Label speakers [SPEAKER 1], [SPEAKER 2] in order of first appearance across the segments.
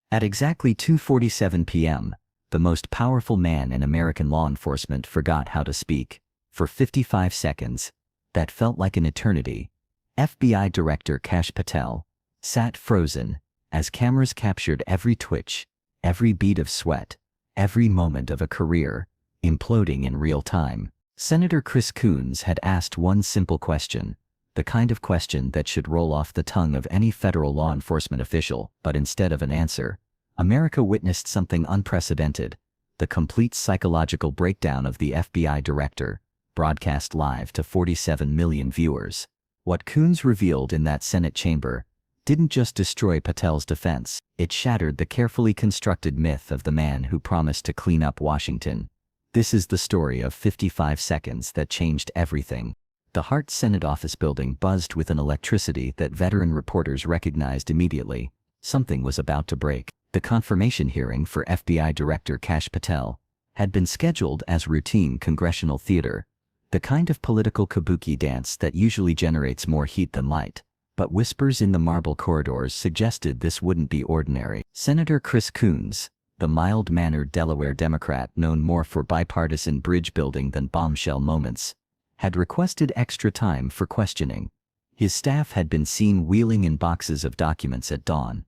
[SPEAKER 1] At exactly 2:47 p.m., the most powerful man in American law enforcement forgot how to speak. For 55 seconds, that felt like an eternity, FBI Director Kash Patel sat frozen as cameras captured every twitch, every bead of sweat, every moment of a career imploding in real time. Senator Chris Coons had asked one simple question, the kind of question that should roll off the tongue of any federal law enforcement official, but instead of an answer, America witnessed something unprecedented, the complete psychological breakdown of the FBI director, broadcast live to 47 million viewers. What Coons revealed in that Senate chamber didn't just destroy Patel's defense, it shattered the carefully constructed myth of the man who promised to clean up Washington. This is the story of 55 seconds that changed everything. The Hart Senate office building buzzed with an electricity that veteran reporters recognized immediately. Something was about to break. The confirmation hearing for FBI Director Kash Patel had been scheduled as routine congressional theater, the kind of political kabuki dance that usually generates more heat than light. But whispers in the marble corridors suggested this wouldn't be ordinary. Senator Chris Coons, the mild-mannered Delaware Democrat known more for bipartisan bridge building than bombshell moments, had requested extra time for questioning. His staff had been seen wheeling in boxes of documents at dawn.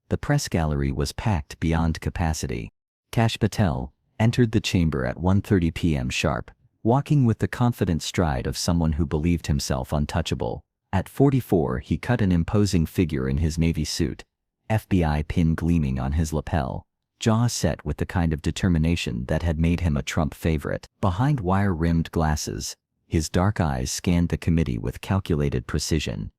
[SPEAKER 1] The press gallery was packed beyond capacity. Kash Patel entered the chamber at 1:30 p.m. sharp, walking with the confident stride of someone who believed himself untouchable. At 44, he cut an imposing figure in his navy suit, FBI pin gleaming on his lapel, jaw set with the kind of determination that had made him a Trump favorite. Behind wire-rimmed glasses, his dark eyes scanned the committee with calculated precision.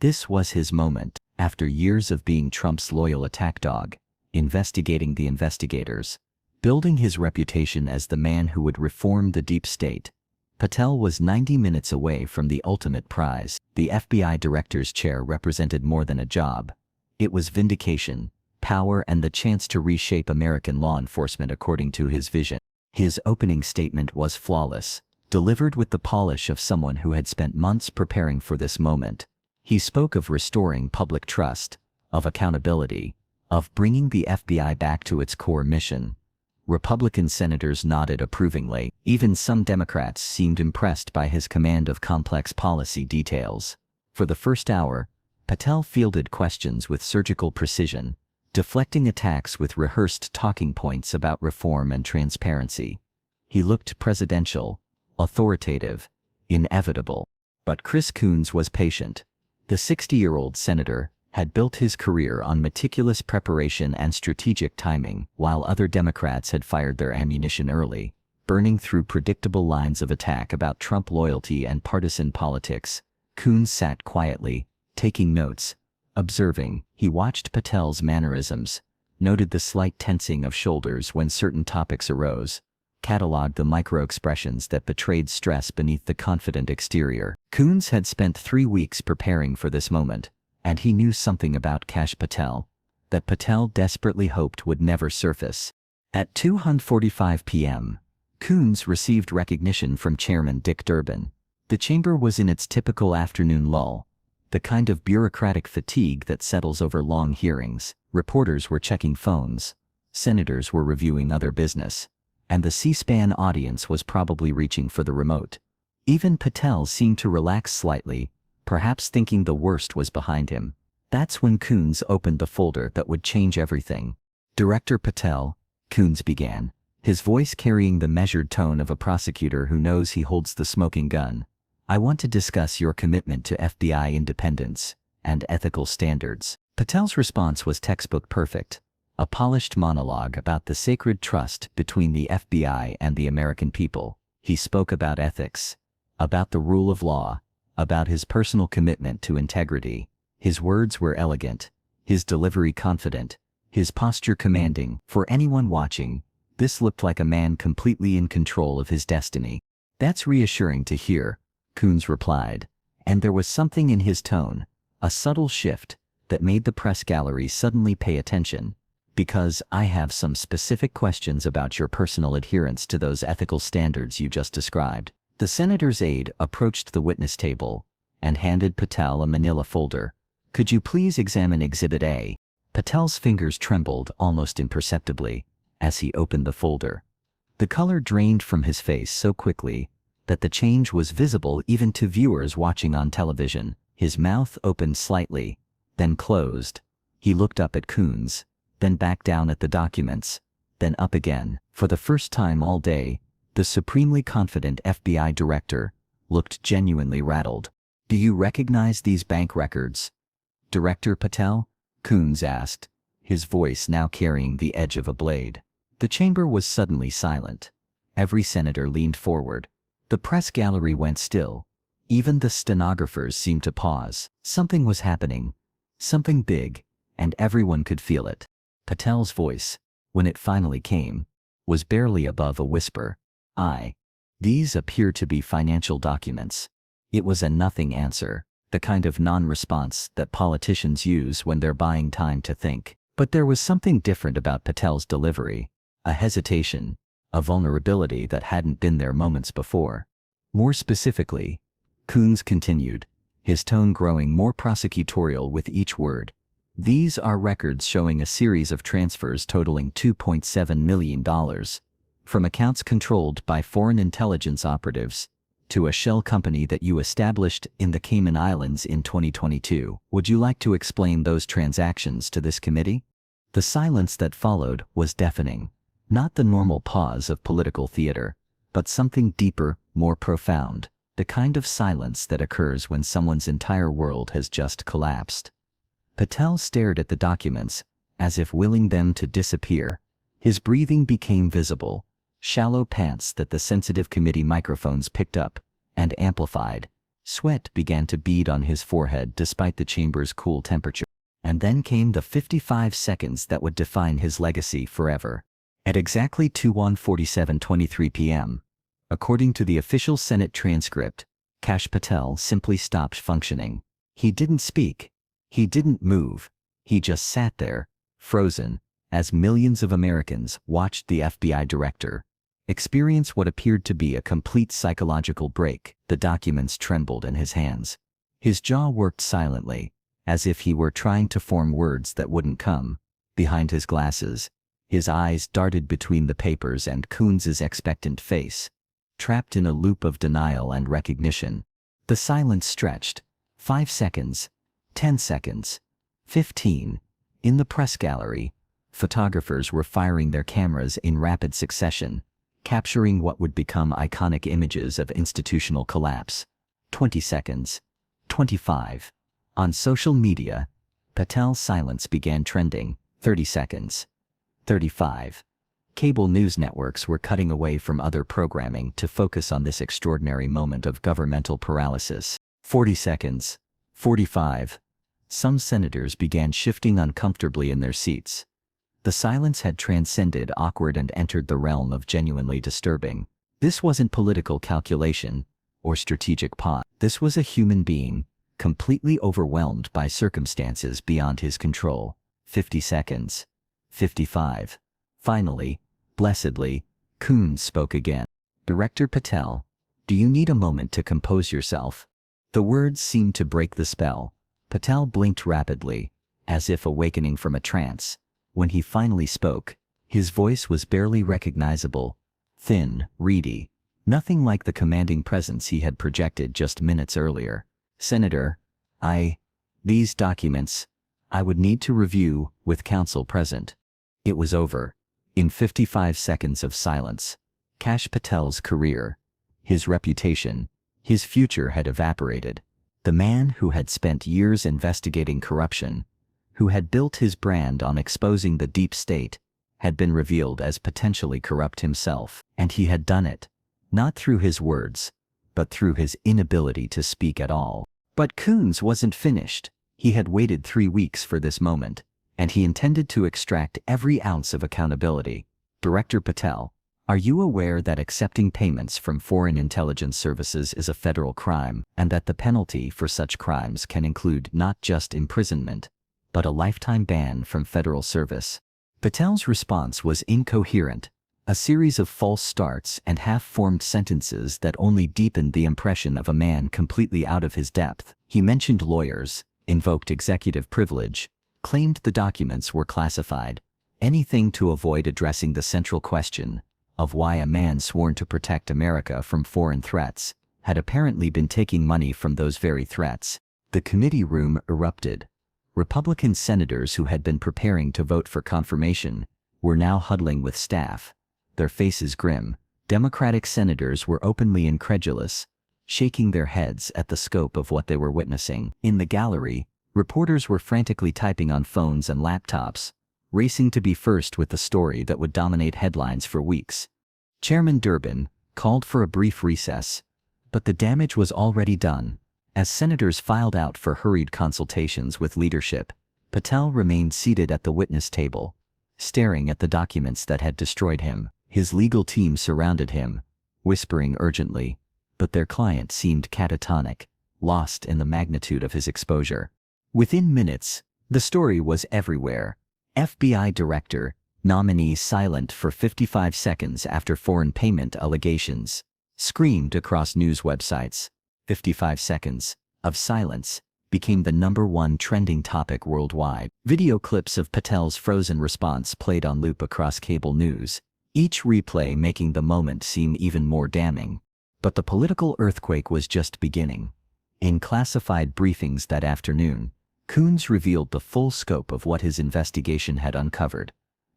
[SPEAKER 1] This was his moment. After years of being Trump's loyal attack dog, investigating the investigators, building his reputation as the man who would reform the deep state, Patel was 90 minutes away from the ultimate prize. The FBI director's chair represented more than a job. It was vindication, power, and the chance to reshape American law enforcement according to his vision. His opening statement was flawless, delivered with the polish of someone who had spent months preparing for this moment. He spoke of restoring public trust, of accountability, of bringing the FBI back to its core mission. Republican senators nodded approvingly. Even some Democrats seemed impressed by his command of complex policy details. For the first hour, Patel fielded questions with surgical precision, deflecting attacks with rehearsed talking points about reform and transparency. He looked presidential, authoritative, inevitable. But Chris Coons was patient. The 60-year-old senator had built his career on meticulous preparation and strategic timing, while other Democrats had fired their ammunition early, burning through predictable lines of attack about Trump loyalty and partisan politics. Coons sat quietly, taking notes, observing. He watched Patel's mannerisms, noted the slight tensing of shoulders when certain topics arose, cataloged the micro-expressions that betrayed stress beneath the confident exterior. Coons had spent 3 weeks preparing for this moment, and he knew something about Kash Patel that Patel desperately hoped would never surface. At 2:45 p.m., Coons received recognition from Chairman Dick Durbin. The chamber was in its typical afternoon lull, the kind of bureaucratic fatigue that settles over long hearings. Reporters were checking phones, senators were reviewing other business, and the C-SPAN audience was probably reaching for the remote. Even Patel seemed to relax slightly, perhaps thinking the worst was behind him. That's when Coons opened the folder that would change everything. "Director Patel," Coons began, his voice carrying the measured tone of a prosecutor who knows he holds the smoking gun. "I want to discuss your commitment to FBI independence and ethical standards." Patel's response was textbook perfect, a polished monologue about the sacred trust between the FBI and the American people. He spoke about ethics, about the rule of law, about his personal commitment to integrity. His words were elegant, his delivery confident, his posture commanding. For anyone watching, this looked like a man completely in control of his destiny. "That's reassuring to hear," Coons replied, and there was something in his tone, a subtle shift, that made the press gallery suddenly pay attention. "Because I have some specific questions about your personal adherence to those ethical standards you just described." The senator's aide approached the witness table and handed Patel a manila folder. "Could you please examine Exhibit A?" Patel's fingers trembled almost imperceptibly as he opened the folder. The color drained from his face so quickly that the change was visible even to viewers watching on television. His mouth opened slightly, then closed. He looked up at Coons, then back down at the documents, then up again. For the first time all day, the supremely confident FBI director looked genuinely rattled. "Do you recognize these bank records, Director Patel?" Coons asked, his voice now carrying the edge of a blade. The chamber was suddenly silent. Every senator leaned forward. The press gallery went still. Even the stenographers seemed to pause. Something was happening, something big, and everyone could feel it. Patel's voice, when it finally came, was barely above a whisper. These appear to be financial documents." It was a nothing answer, the kind of non-response that politicians use when they're buying time to think. But there was something different about Patel's delivery, a hesitation, a vulnerability that hadn't been there moments before. More specifically, Coons continued, his tone growing more prosecutorial with each word. "These are records showing a series of transfers totaling $2.7 million from accounts controlled by foreign intelligence operatives to a shell company that you established in the Cayman Islands in 2022. Would you like to explain those transactions to this committee?" The silence that followed was deafening. Not the normal pause of political theater, but something deeper, more profound, the kind of silence that occurs when someone's entire world has just collapsed. Patel stared at the documents, as if willing them to disappear. His breathing became visible, shallow pants that the sensitive committee microphones picked up and amplified. Sweat began to bead on his forehead despite the chamber's cool temperature. And then came the 55 seconds that would define his legacy forever. At exactly 2:47:23 p.m., according to the official Senate transcript, Kash Patel simply stopped functioning. He didn't speak. He didn't move. He just sat there, frozen, as millions of Americans watched the FBI director experience what appeared to be a complete psychological break. The documents trembled in his hands. His jaw worked silently, as if he were trying to form words that wouldn't come. Behind his glasses, his eyes darted between the papers and Coons's expectant face, trapped in a loop of denial and recognition. The silence stretched. 5 seconds, 10 seconds, 15. In the press gallery, photographers were firing their cameras in rapid succession, capturing what would become iconic images of institutional collapse. 20 seconds, 25. On social media, Patel's silence began trending. 30 seconds, 35. Cable news networks were cutting away from other programming to focus on this extraordinary moment of governmental paralysis. 40 seconds, 45. Some senators began shifting uncomfortably in their seats. The silence had transcended awkward and entered the realm of genuinely disturbing. This wasn't political calculation or strategic pause. This was a human being, completely overwhelmed by circumstances beyond his control. 50 seconds. 55. Finally, blessedly, Coons spoke again. "Director Patel, do you need a moment to compose yourself?" The words seemed to break the spell. Patel blinked rapidly, as if awakening from a trance. When he finally spoke, his voice was barely recognizable, thin, reedy, nothing like the commanding presence he had projected just minutes earlier. "Senator, these documents, I would need to review with counsel present." It was over. In 55 seconds of silence, Kash Patel's career, his reputation, his future had evaporated. The man who had spent years investigating corruption, who had built his brand on exposing the deep state, had been revealed as potentially corrupt himself. And he had done it, not through his words, but through his inability to speak at all. But Coons wasn't finished. He had waited 3 weeks for this moment, and he intended to extract every ounce of accountability. "Director Patel, are you aware that accepting payments from foreign intelligence services is a federal crime, and that the penalty for such crimes can include not just imprisonment, but a lifetime ban from federal service?" Patel's response was incoherent, a series of false starts and half-formed sentences that only deepened the impression of a man completely out of his depth. He mentioned lawyers, invoked executive privilege, claimed the documents were classified, anything to avoid addressing the central question of why a man sworn to protect America from foreign threats had apparently been taking money from those very threats. The committee room erupted. Republican senators who had been preparing to vote for confirmation were now huddling with staff, their faces grim. Democratic senators were openly incredulous, shaking their heads at the scope of what they were witnessing. In the gallery, reporters were frantically typing on phones and laptops, racing to be first with the story that would dominate headlines for weeks. Chairman Durbin called for a brief recess, but the damage was already done. As senators filed out for hurried consultations with leadership, Patel remained seated at the witness table, staring at the documents that had destroyed him. His legal team surrounded him, whispering urgently, but their client seemed catatonic, lost in the magnitude of his exposure. Within minutes, the story was everywhere. FBI Director, nominee silent for 55 seconds after foreign payment allegations, screamed across news websites. 55 seconds of silence became the #1 trending topic worldwide. Video clips of Patel's frozen response played on loop across cable news, each replay making the moment seem even more damning. But the political earthquake was just beginning. In classified briefings that afternoon, Coons revealed the full scope of what his investigation had uncovered.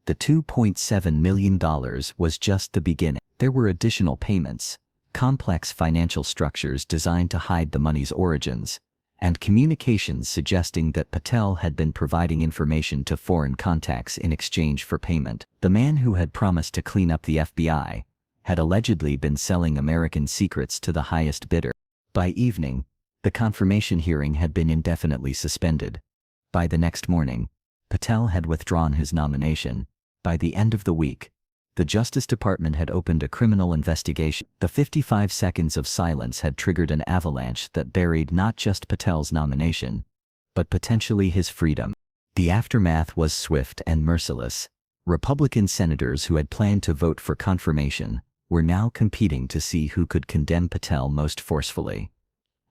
[SPEAKER 1] The $2.7 million was just the beginning. There were additional payments, complex financial structures designed to hide the money's origins, and communications suggesting that Patel had been providing information to foreign contacts in exchange for payment. The man who had promised to clean up the FBI had allegedly been selling American secrets to the highest bidder. By evening, the confirmation hearing had been indefinitely suspended. By the next morning, Patel had withdrawn his nomination. By the end of the week, the Justice Department had opened a criminal investigation. The 55 seconds of silence had triggered an avalanche that buried not just Patel's nomination, but potentially his freedom. The aftermath was swift and merciless. Republican senators who had planned to vote for confirmation were now competing to see who could condemn Patel most forcefully.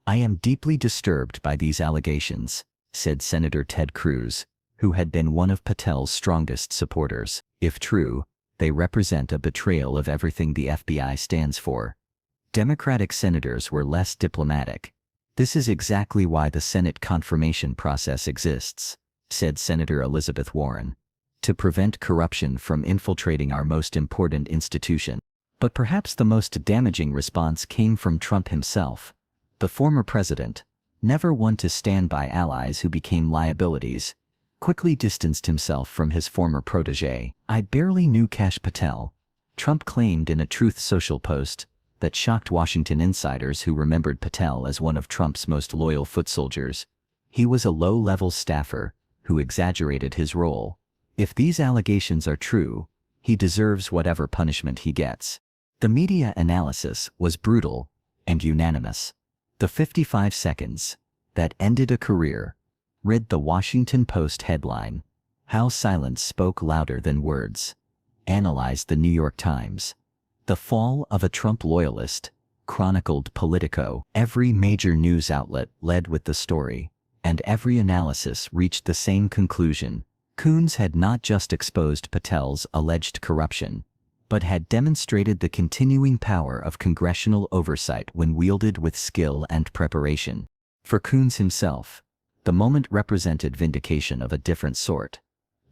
[SPEAKER 1] "I am deeply disturbed by these allegations," said Senator Ted Cruz, who had been one of Patel's strongest supporters. "If true, they represent a betrayal of everything the FBI stands for." Democratic senators were less diplomatic. "This is exactly why the Senate confirmation process exists," said Senator Elizabeth Warren, "to prevent corruption from infiltrating our most important institution." But perhaps the most damaging response came from Trump himself. The former president, never one to stand by allies who became liabilities, quickly distanced himself from his former protege. "I barely knew Kash Patel," Trump claimed in a Truth Social post that shocked Washington insiders who remembered Patel as one of Trump's most loyal foot soldiers. "He was a low-level staffer who exaggerated his role. If these allegations are true, he deserves whatever punishment he gets." The media analysis was brutal and unanimous. The 55 seconds that ended a career read the Washington Post headline, "How Silence Spoke Louder Than Words," analyzed the New York Times. "The Fall of a Trump Loyalist," chronicled Politico. Every major news outlet led with the story, and every analysis reached the same conclusion. Coons had not just exposed Patel's alleged corruption, but had demonstrated the continuing power of congressional oversight when wielded with skill and preparation. For Coons himself, the moment represented vindication of a different sort.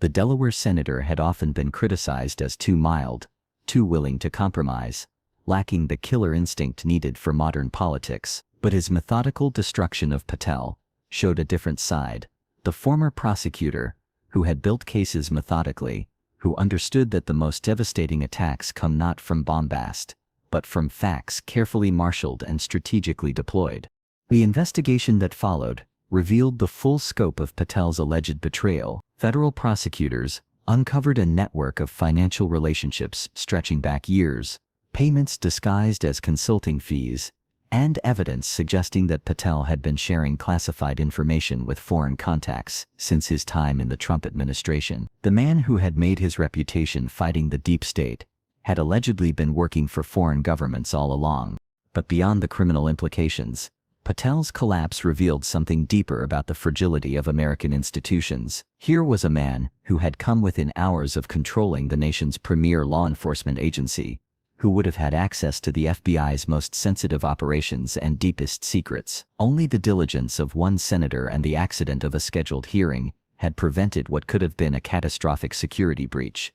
[SPEAKER 1] The Delaware senator had often been criticized as too mild, too willing to compromise, lacking the killer instinct needed for modern politics. But his methodical destruction of Patel showed a different side. The former prosecutor, who had built cases methodically, who understood that the most devastating attacks come not from bombast, but from facts carefully marshaled and strategically deployed. The investigation that followed revealed the full scope of Patel's alleged betrayal. Federal prosecutors uncovered a network of financial relationships stretching back years, payments disguised as consulting fees, and evidence suggesting that Patel had been sharing classified information with foreign contacts since his time in the Trump administration. The man who had made his reputation fighting the deep state had allegedly been working for foreign governments all along. But beyond the criminal implications, Patel's collapse revealed something deeper about the fragility of American institutions. Here was a man who had come within hours of controlling the nation's premier law enforcement agency, who would have had access to the FBI's most sensitive operations and deepest secrets. Only the diligence of one senator and the accident of a scheduled hearing had prevented what could have been a catastrophic security breach.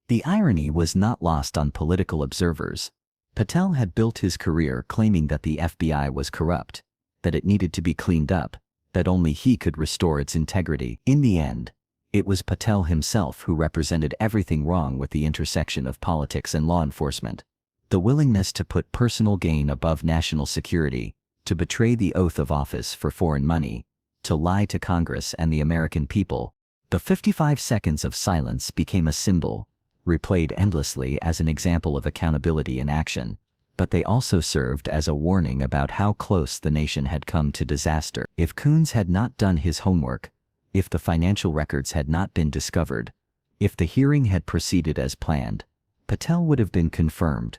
[SPEAKER 1] The irony was not lost on political observers. Patel had built his career claiming that the FBI was corrupt, that it needed to be cleaned up, that only he could restore its integrity. In the end, it was Patel himself who represented everything wrong with the intersection of politics and law enforcement. The willingness to put personal gain above national security, to betray the oath of office for foreign money, to lie to Congress and the American people. The 55 seconds of silence became a symbol, replayed endlessly as an example of accountability in action, but they also served as a warning about how close the nation had come to disaster. If Coons had not done his homework, if the financial records had not been discovered, if the hearing had proceeded as planned, Patel would have been confirmed.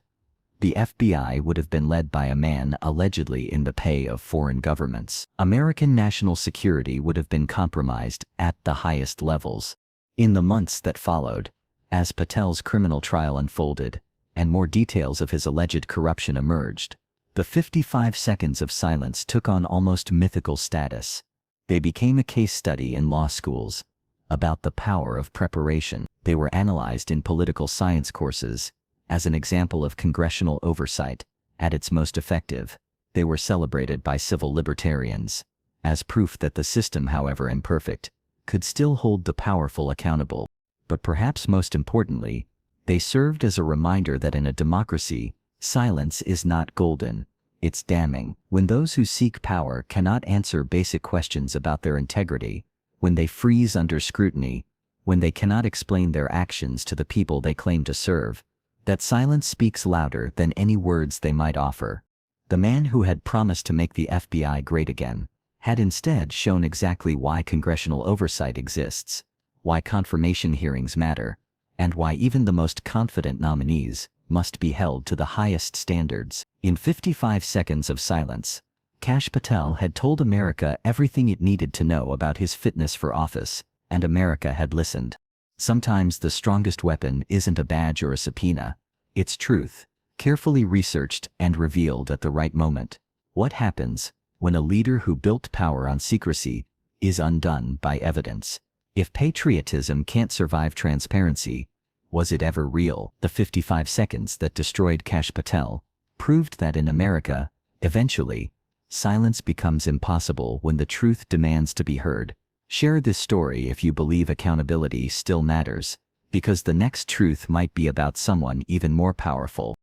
[SPEAKER 1] The FBI would have been led by a man allegedly in the pay of foreign governments. American national security would have been compromised at the highest levels. In the months that followed, as Patel's criminal trial unfolded, and more details of his alleged corruption emerged, the 55 seconds of silence took on almost mythical status. They became a case study in law schools about the power of preparation. They were analyzed in political science courses as an example of congressional oversight at its most effective. They were celebrated by civil libertarians as proof that the system, however imperfect, could still hold the powerful accountable. But perhaps most importantly, they served as a reminder that in a democracy, silence is not golden, it's damning. When those who seek power cannot answer basic questions about their integrity, when they freeze under scrutiny, when they cannot explain their actions to the people they claim to serve, that silence speaks louder than any words they might offer. The man who had promised to make the FBI great again had instead shown exactly why congressional oversight exists, why confirmation hearings matter, and why even the most confident nominees must be held to the highest standards. In 55 seconds of silence, Kash Patel had told America everything it needed to know about his fitness for office, and America had listened. Sometimes the strongest weapon isn't a badge or a subpoena, it's truth, carefully researched and revealed at the right moment. What happens when a leader who built power on secrecy is undone by evidence? If patriotism can't survive transparency, was it ever real? The 55 seconds that destroyed Kash Patel proved that in America, eventually, silence becomes impossible when the truth demands to be heard. Share this story if you believe accountability still matters, because the next truth might be about someone even more powerful.